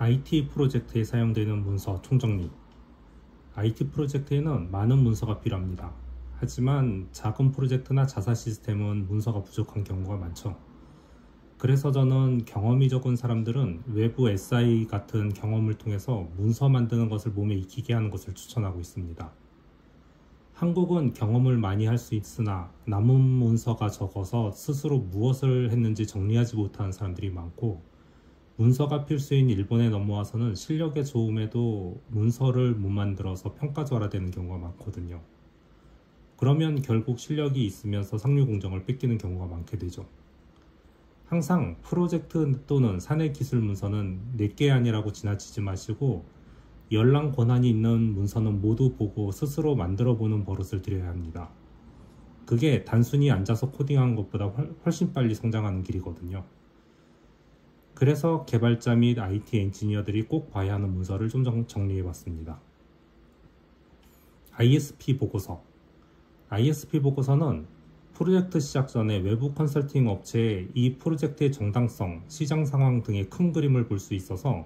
IT 프로젝트에 사용되는 문서 총정리. IT 프로젝트에는 많은 문서가 필요합니다. 하지만 작은 프로젝트나 자사 시스템은 문서가 부족한 경우가 많죠. 그래서 저는 경험이 적은 사람들은 외부 SI 같은 경험을 통해서 문서 만드는 것을 몸에 익히게 하는 것을 추천하고 있습니다. 한국은 경험을 많이 할 수 있으나 남은 문서가 적어서 스스로 무엇을 했는지 정리하지 못하는 사람들이 많고, 문서가 필수인 일본에 넘어와서는 실력의 좋음에도 문서를 못 만들어서 평가절하되는 경우가 많거든요. 그러면 결국 실력이 있으면서 상류 공정을 뺏기는 경우가 많게 되죠. 항상 프로젝트 또는 사내 기술 문서는 내게 아니라고 지나치지 마시고, 열람 권한이 있는 문서는 모두 보고 스스로 만들어 보는 버릇을 들여야 합니다. 그게 단순히 앉아서 코딩하는 것보다 훨씬 빨리 성장하는 길이거든요. 그래서 개발자 및 IT 엔지니어들이 꼭 봐야 하는 문서를 좀 정리해 봤습니다. ISP 보고서. ISP 보고서는 프로젝트 시작 전에 외부 컨설팅 업체에 이 프로젝트의 정당성, 시장 상황 등의 큰 그림을 볼 수 있어서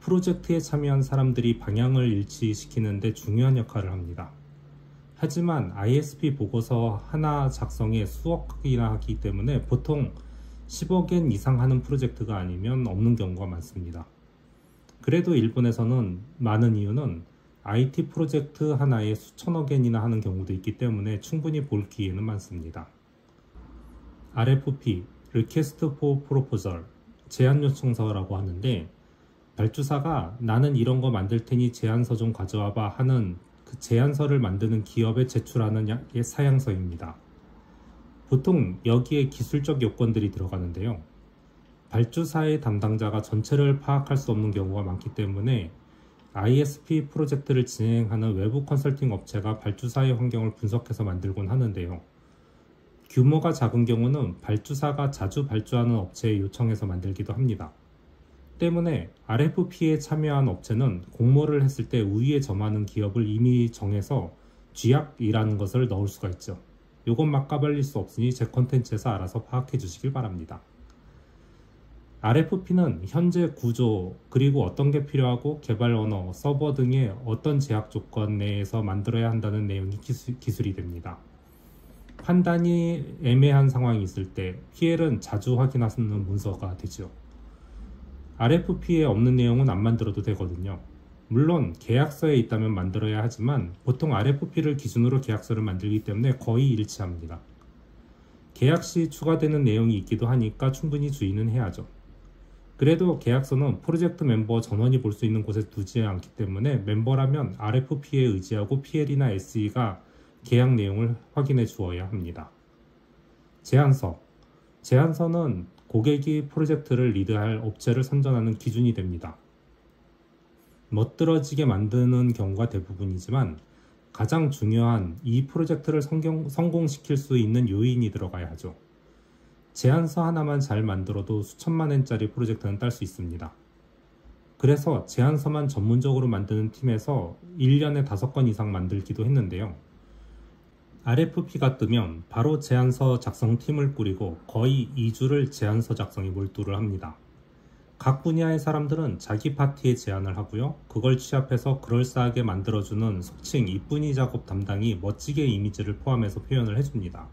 프로젝트에 참여한 사람들이 방향을 일치시키는 데 중요한 역할을 합니다. 하지만 ISP 보고서 하나 작성에 수억이나 하기 때문에 보통 10억엔 이상 하는 프로젝트가 아니면 없는 경우가 많습니다. 그래도 일본에서는 많은 이유는 IT 프로젝트 하나에 수천억엔이나 하는 경우도 있기 때문에 충분히 볼 기회는 많습니다. RFP, Request for Proposal, 제안 요청서라고 하는데, 발주사가 나는 이런 거 만들 테니 제안서 좀 가져와봐 하는 그 제안서를 만드는 기업에 제출하는 사양서입니다. 보통 여기에 기술적 요건들이 들어가는데요. 발주사의 담당자가 전체를 파악할 수 없는 경우가 많기 때문에 ISP 프로젝트를 진행하는 외부 컨설팅 업체가 발주사의 환경을 분석해서 만들곤 하는데요. 규모가 작은 경우는 발주사가 자주 발주하는 업체에 요청해서 만들기도 합니다. 때문에 RFP에 참여한 업체는 공모를 했을 때 우위에 점하는 기업을 이미 정해서 쥐약이라는 것을 넣을 수가 있죠. 요건 막 까발릴 수 없으니 제 컨텐츠에서 알아서 파악해 주시길 바랍니다. RFP는 현재 구조, 그리고 어떤 게 필요하고 개발 언어, 서버 등의 어떤 제약 조건 내에서 만들어야 한다는 내용이 기술이 됩니다. 판단이 애매한 상황이 있을 때 PL은 자주 확인하는 문서가 되죠. RFP에 없는 내용은 안 만들어도 되거든요. 물론 계약서에 있다면 만들어야 하지만 보통 RFP를 기준으로 계약서를 만들기 때문에 거의 일치합니다. 계약 시 추가되는 내용이 있기도 하니까 충분히 주의는 해야죠. 그래도 계약서는 프로젝트 멤버 전원이 볼 수 있는 곳에 두지 않기 때문에 멤버라면 RFP에 의지하고 PL이나 SE가 계약 내용을 확인해 주어야 합니다. 제안서. 제안서는 고객이 프로젝트를 리드할 업체를 선정하는 기준이 됩니다. 멋들어지게 만드는 경우가 대부분이지만 가장 중요한 이 프로젝트를 성공시킬 수 있는 요인이 들어가야 하죠. 제안서 하나만 잘 만들어도 수천만 엔짜리 프로젝트는 딸 수 있습니다. 그래서 제안서만 전문적으로 만드는 팀에서 1년에 5건 이상 만들기도 했는데요. RFP가 뜨면 바로 제안서 작성팀을 꾸리고 거의 2주를 제안서 작성에 몰두를 합니다. 각 분야의 사람들은 자기 파트에 제안을 하고요. 그걸 취합해서 그럴싸하게 만들어주는 속칭 이쁜이 작업 담당이 멋지게 이미지를 포함해서 표현을 해줍니다.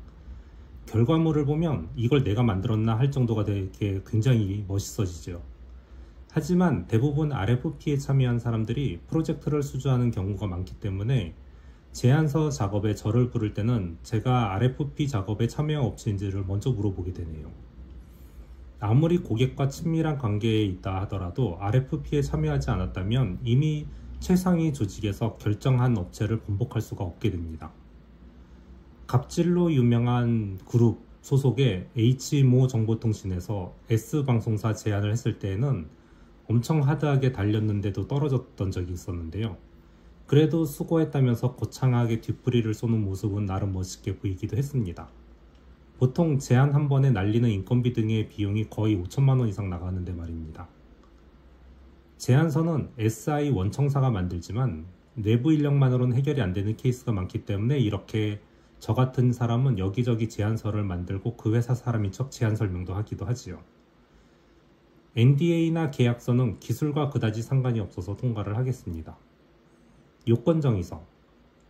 결과물을 보면 이걸 내가 만들었나 할 정도가 되게 굉장히 멋있어지죠. 하지만 대부분 RFP에 참여한 사람들이 프로젝트를 수주하는 경우가 많기 때문에 제안서 작업에 저를 부를 때는 제가 RFP 작업에 참여한 업체인지를 먼저 물어보게 되네요. 아무리 고객과 친밀한 관계에 있다 하더라도 RFP에 참여하지 않았다면 이미 최상위 조직에서 결정한 업체를 번복할 수가 없게 됩니다. 갑질로 유명한 그룹 소속의 H모 정보통신에서 S방송사 제안을 했을 때에는 엄청 하드하게 달렸는데도 떨어졌던 적이 있었는데요. 그래도 수고했다면서 거창하게 뒷부리를 쏘는 모습은 나름 멋있게 보이기도 했습니다. 보통 제안 한 번에 날리는 인건비 등의 비용이 거의 5천만 원 이상 나가는데 말입니다. 제안서는 SI 원청사가 만들지만 내부 인력만으로는 해결이 안 되는 케이스가 많기 때문에 이렇게 저 같은 사람은 여기저기 제안서를 만들고 그 회사 사람인 척 제안 설명도 하기도 하지요. NDA나 계약서는 기술과 그다지 상관이 없어서 통과를 하겠습니다. 요건정의서.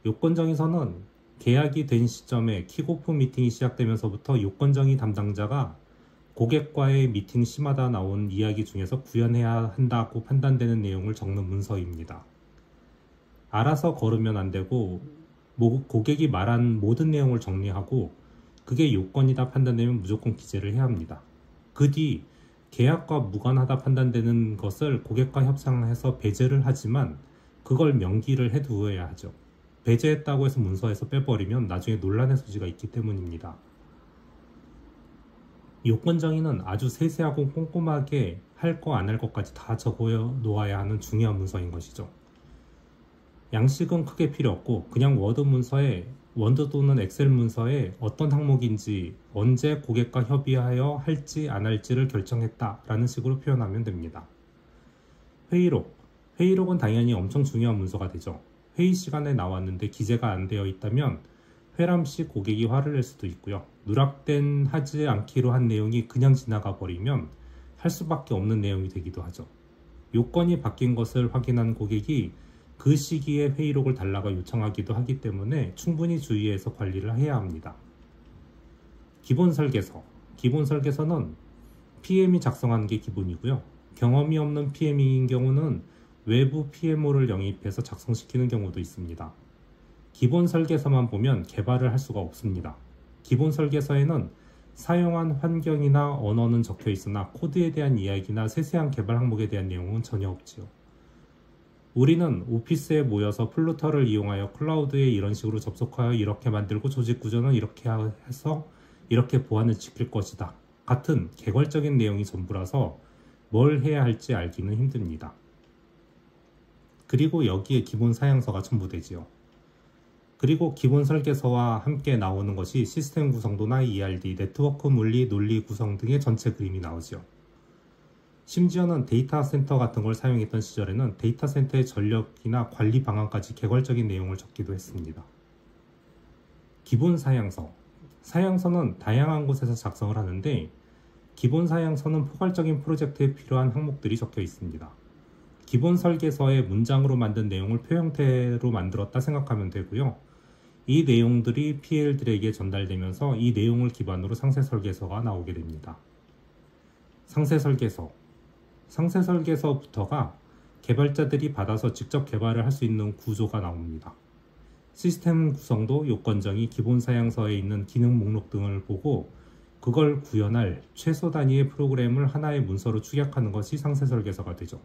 요건정의서는 계약이 된 시점에 킥오프 미팅이 시작되면서부터 요건정의 담당자가 고객과의 미팅 시마다 나온 이야기 중에서 구현해야 한다고 판단되는 내용을 적는 문서입니다. 알아서 걸으면 안 되고 고객이 말한 모든 내용을 정리하고 그게 요건이다 판단되면 무조건 기재를 해야 합니다. 그 뒤 계약과 무관하다 판단되는 것을 고객과 협상해서 배제를 하지만 그걸 명기를 해두어야 하죠. 배제했다고 해서 문서에서 빼버리면 나중에 논란의 소지가 있기 때문입니다. 요건정의는 아주 세세하고 꼼꼼하게 할 거 안 할 것까지 다 적어 놓아야 하는 중요한 문서인 것이죠. 양식은 크게 필요 없고 그냥 워드 또는 엑셀 문서에 어떤 항목인지 언제 고객과 협의하여 할지 안 할지를 결정했다라는 식으로 표현하면 됩니다. 회의록. 회의록은 당연히 엄청 중요한 문서가 되죠. 회의 시간에 나왔는데 기재가 안 되어 있다면 회람 시 고객이 화를 낼 수도 있고요. 누락된 하지 않기로 한 내용이 그냥 지나가 버리면 할 수밖에 없는 내용이 되기도 하죠. 요건이 바뀐 것을 확인한 고객이 그 시기에 회의록을 달라고 요청하기도 하기 때문에 충분히 주의해서 관리를 해야 합니다. 기본 설계서. 기본 설계서는 PM이 작성하는 게 기본이고요. 경험이 없는 PM인 경우는 외부 PMO를 영입해서 작성시키는 경우도 있습니다. 기본 설계서만 보면 개발을 할 수가 없습니다. 기본 설계서에는 사용한 환경이나 언어는 적혀 있으나 코드에 대한 이야기나 세세한 개발 항목에 대한 내용은 전혀 없지요. 우리는 오피스에 모여서 플루터를 이용하여 클라우드에 이런 식으로 접속하여 이렇게 만들고 조직 구조는 이렇게 해서 이렇게 보안을 지킬 것이다. 같은 개괄적인 내용이 전부라서 뭘 해야 할지 알기는 힘듭니다. 그리고 여기에 기본 사양서가 첨부되지요. 그리고 기본 설계서와 함께 나오는 것이 시스템 구성도나 ERD, 네트워크 물리, 논리 구성 등의 전체 그림이 나오지요. 심지어는 데이터 센터 같은 걸 사용했던 시절에는 데이터 센터의 전력이나 관리 방안까지 개괄적인 내용을 적기도 했습니다. 기본 사양서. 사양서는 다양한 곳에서 작성을 하는데 기본 사양서는 포괄적인 프로젝트에 필요한 항목들이 적혀 있습니다. 기본 설계서의 문장으로 만든 내용을 표 형태로 만들었다 생각하면 되고요. 이 내용들이 PL들에게 전달되면서 이 내용을 기반으로 상세 설계서가 나오게 됩니다. 상세 설계서. 상세 설계서부터가 개발자들이 받아서 직접 개발을 할 수 있는 구조가 나옵니다. 시스템 구성도, 요건정의, 기본 사양서에 있는 기능 목록 등을 보고 그걸 구현할 최소 단위의 프로그램을 하나의 문서로 축약하는 것이 상세 설계서가 되죠.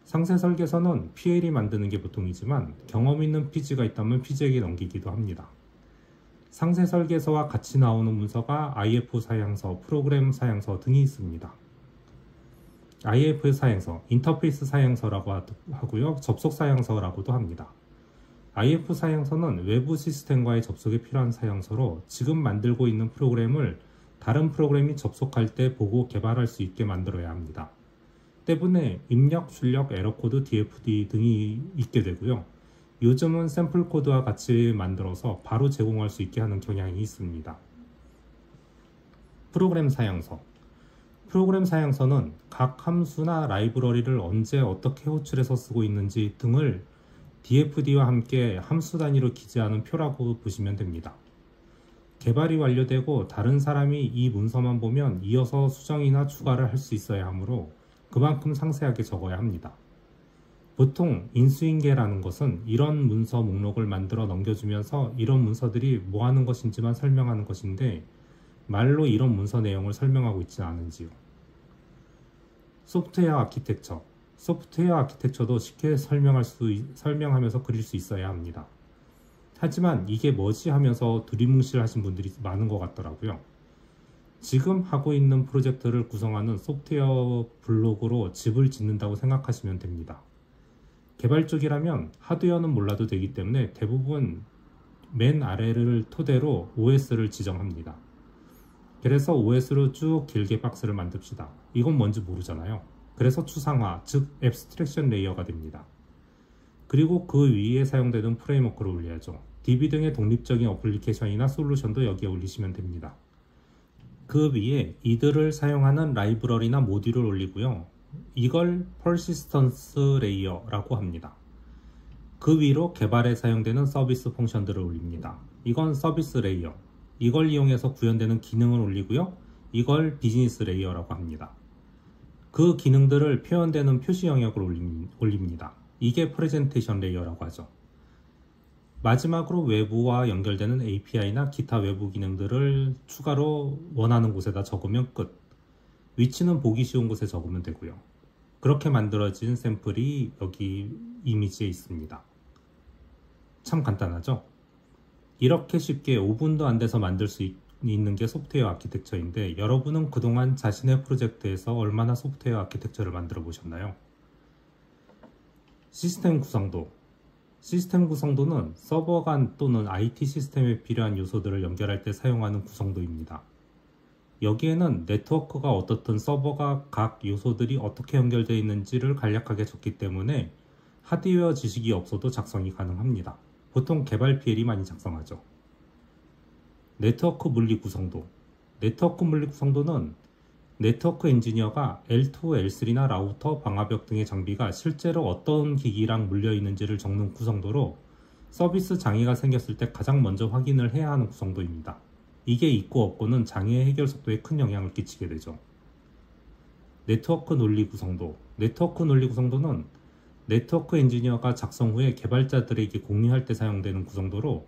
상세 설계서는 PL이 만드는 게 보통이지만 경험 있는 PG가 있다면 PG에게 넘기기도 합니다. 상세 설계서와 같이 나오는 문서가 IF 사양서, 프로그램 사양서 등이 있습니다. IF 사양서, 인터페이스 사양서라고 하고요. 접속 사양서라고도 합니다. IF 사양서는 외부 시스템과의 접속에 필요한 사양서로 지금 만들고 있는 프로그램을 다른 프로그램이 접속할 때 보고 개발할 수 있게 만들어야 합니다. 때문에 입력, 출력, 에러코드, DFD 등이 있게 되고요. 요즘은 샘플 코드와 같이 만들어서 바로 제공할 수 있게 하는 경향이 있습니다. 프로그램 사양서. 프로그램 사양서는 각 함수나 라이브러리를 언제 어떻게 호출해서 쓰고 있는지 등을 DFD와 함께 함수 단위로 기재하는 표라고 보시면 됩니다. 개발이 완료되고 다른 사람이 이 문서만 보면 이어서 수정이나 추가를 할 수 있어야 하므로 그만큼 상세하게 적어야 합니다. 보통 인수인계라는 것은 이런 문서 목록을 만들어 넘겨주면서 이런 문서들이 뭐 하는 것인지만 설명하는 것인데 말로 이런 문서 내용을 설명하고 있지는 않은지요. 소프트웨어 아키텍처. 소프트웨어 아키텍처도 쉽게 설명하면서 그릴 수 있어야 합니다. 하지만 이게 뭐지 하면서 두리뭉실 하신 분들이 많은 것 같더라고요. 지금 하고 있는 프로젝트를 구성하는 소프트웨어 블록으로 집을 짓는다고 생각하시면 됩니다. 개발 쪽이라면 하드웨어는 몰라도 되기 때문에 대부분 맨 아래를 토대로 OS를 지정합니다. 그래서 OS로 쭉 길게 박스를 만듭시다. 이건 뭔지 모르잖아요. 그래서 추상화, 즉 앱스트랙션 레이어가 됩니다. 그리고 그 위에 사용되는 프레임워크를 올려야죠. DB 등의 독립적인 어플리케이션이나 솔루션도 여기에 올리시면 됩니다. 그 위에 이들을 사용하는 라이브러리나 모듈을 올리고요. 이걸 퍼시스턴스 레이어라고 합니다. 그 위로 개발에 사용되는 서비스 펑션들을 올립니다. 이건 서비스 레이어. 이걸 이용해서 구현되는 기능을 올리고요. 이걸 비즈니스 레이어라고 합니다. 그 기능들을 표현되는 표시 영역을 올립니다. 이게 프레젠테이션 레이어라고 하죠. 마지막으로 외부와 연결되는 API나 기타 외부 기능들을 추가로 원하는 곳에다 적으면 끝. 위치는 보기 쉬운 곳에 적으면 되고요. 그렇게 만들어진 샘플이 여기 이미지에 있습니다. 참 간단하죠? 이렇게 쉽게 5분도 안 돼서 만들 수 있는 게 소프트웨어 아키텍처인데 여러분은 그동안 자신의 프로젝트에서 얼마나 소프트웨어 아키텍처를 만들어 보셨나요? 시스템 구성도. 시스템 구성도는 서버 간 또는 IT 시스템에 필요한 요소들을 연결할 때 사용하는 구성도입니다. 여기에는 네트워크가 어떻든 서버가 각 요소들이 어떻게 연결되어 있는지를 간략하게 적기 때문에 하드웨어 지식이 없어도 작성이 가능합니다. 보통 개발 PL이 많이 작성하죠. 네트워크 물리 구성도. 네트워크 물리 구성도는 네트워크 엔지니어가 L2, L3나 라우터, 방화벽 등의 장비가 실제로 어떤 기기랑 물려 있는지를 적는 구성도로 서비스 장애가 생겼을 때 가장 먼저 확인을 해야 하는 구성도입니다. 이게 있고 없고는 장애 해결 속도에 큰 영향을 끼치게 되죠. 네트워크 논리 구성도. 네트워크 논리 구성도는 네트워크 엔지니어가 작성 후에 개발자들에게 공유할 때 사용되는 구성도로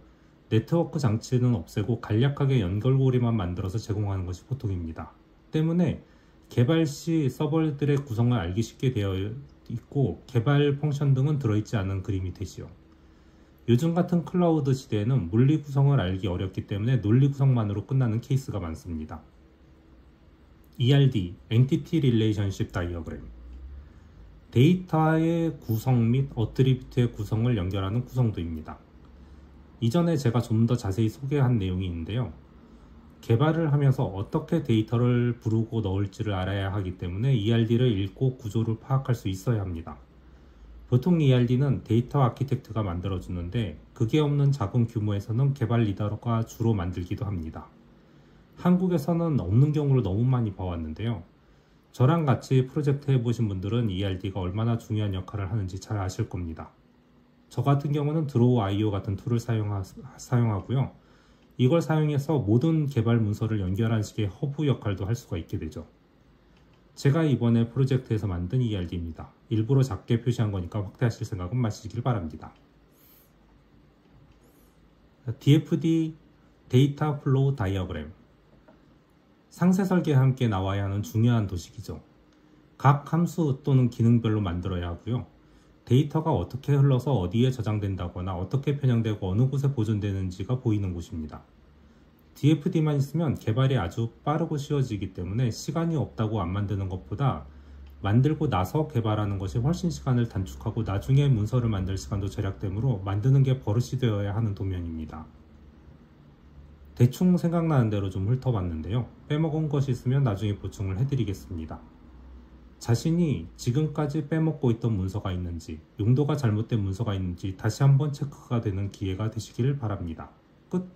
네트워크 장치는 없애고 간략하게 연결고리만 만들어서 제공하는 것이 보통입니다. 때문에 개발 시 서버들의 구성을 알기 쉽게 되어 있고 개발 펑션 등은 들어있지 않은 그림이 되지요. 요즘 같은 클라우드 시대에는 물리 구성을 알기 어렵기 때문에 논리 구성만으로 끝나는 케이스가 많습니다. ERD, Entity Relationship Diagram. 데이터의 구성 및 어트리뷰트의 구성을 연결하는 구성도입니다. 이전에 제가 좀 더 자세히 소개한 내용이 있는데요. 개발을 하면서 어떻게 데이터를 부르고 넣을지를 알아야 하기 때문에 ERD를 읽고 구조를 파악할 수 있어야 합니다. 보통 ERD는 데이터 아키텍트가 만들어주는데 그게 없는 작은 규모에서는 개발 리더가 주로 만들기도 합니다. 한국에서는 없는 경우를 너무 많이 봐왔는데요. 저랑 같이 프로젝트 해보신 분들은 ERD가 얼마나 중요한 역할을 하는지 잘 아실 겁니다. 저 같은 경우는 드로우.io 같은 툴을 사용하고요. 이걸 사용해서 모든 개발 문서를 연결한 식의 허브 역할도 할 수가 있게 되죠. 제가 이번에 프로젝트에서 만든 ERD입니다. 일부러 작게 표시한 거니까 확대하실 생각은 마시길 바랍니다. DFD 데이터 플로우 다이어그램. 상세 설계와 함께 나와야 하는 중요한 도식이죠. 각 함수 또는 기능별로 만들어야 하고요. 데이터가 어떻게 흘러서 어디에 저장된다거나 어떻게 편향되고 어느 곳에 보존되는지가 보이는 곳입니다. DFD만 있으면 개발이 아주 빠르고 쉬워지기 때문에 시간이 없다고 안 만드는 것보다 만들고 나서 개발하는 것이 훨씬 시간을 단축하고 나중에 문서를 만들 시간도 절약되므로 만드는 게 버릇이 되어야 하는 도면입니다. 대충 생각나는 대로 좀 훑어봤는데요. 빼먹은 것이 있으면 나중에 보충을 해드리겠습니다. 자신이 지금까지 빼먹고 있던 문서가 있는지, 용도가 잘못된 문서가 있는지 다시 한번 체크가 되는 기회가 되시길 바랍니다. 끝!